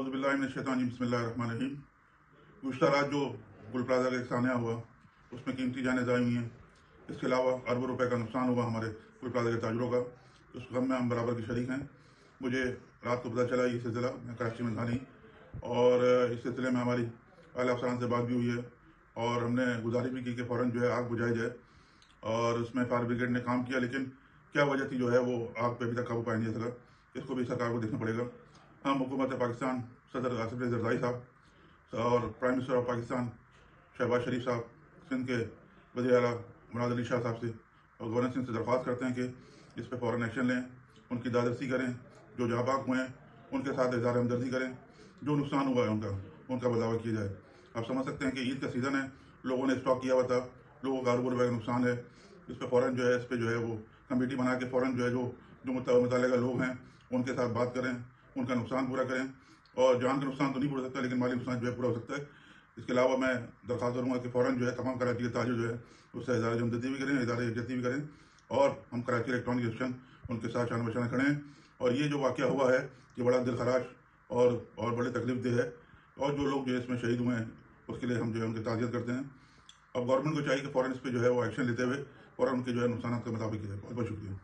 औज़ुबिल्लाहि बिस्मिल्लाहिर्रहमानिर्रहीम। गुज़श्ता रात जो गुल प्लाजा का एक सान्या हुआ उसमें कीमती जानें ज़ाया हुई हैं। इसके अलावा अरबों रुपए का नुकसान हुआ हमारे गुल प्लाजा के ताजरों का। उस गम में हम बराबर के शरीक हैं। मुझे रात को पता चला ये सिलसिला, मैं कराची में था नहीं, और इस सिलसिले में हमारी आला अफसरान से बात भी हुई है और हमने गुजारिश भी की कि फ़ौरन जो है आग बुझाई जाए, और उसमें फायर ब्रिगेड ने काम किया, लेकिन क्या वजह थी जो है वो आग पे अभी तक काबू पाया नहीं जा सका। इसको भी सरकार को देखना पड़ेगा। हम हुकूमत पाकिस्तान, सदर आसिफ अली ज़रदारी साहब और prime minister of Pakistan Shehbaz Sharif sahab, Sindh के वज़ीर आला मुराद अली शाह साहब से और गवर्नर सिंध से दरख्वास्त करते हैं कि इस पर फ़ौरन एक्शन लें, उनकी दादरसी करें, जो जहाँ बाग हुए हैं उनके साथ इज़हार हमदर्दी करें, जो नुकसान हुआ है उनका बदलावा किया जाए। आप समझ सकते हैं कि ईद का सीज़न है, लोगों ने स्टॉक किया हुआ था, लोगों का अरबों रुपये का नुकसान है। इस पर फ़ौरन जो है इस पर जो है वो कमेटी बना के फ़ौरन जो है जो मुतल्लिक़ा लोग हैं उनके साथ बात करें, उनका नुकसान पूरा करें। और जान का नुकसान तो नहीं पूरा सकता, लेकिन माली नुकसान जो है पूरा हो सकता है। इसके अलावा मैं दरख्वास्त करूँगा कि फ़ौरन जो है तमाम कराची के ताजर जो है उससे इज़हार हमदर्दी भी करें, इज़हार यकजहती भी करें, और हम कराची इलेक्ट्रॉनिक एक्शन उनके साथ शान बशान खड़े हैं। और ये जो वाक़या हुआ है ये बड़ा दिल खराश और बड़े तकलीफ देह है, और जो लोग जो इसमें शहीद हुए हैं उसके लिए हम जो है उनकी ताज़ियत करते हैं। अब गवर्नमेंट को चाहिए कि फ़ौरन इस पर जो है वो एक्शन लेते हुए फ़ौरन उनके जो है नुकसान के मुताबिक किया जाए। बहुत बहुत शुक्रिया।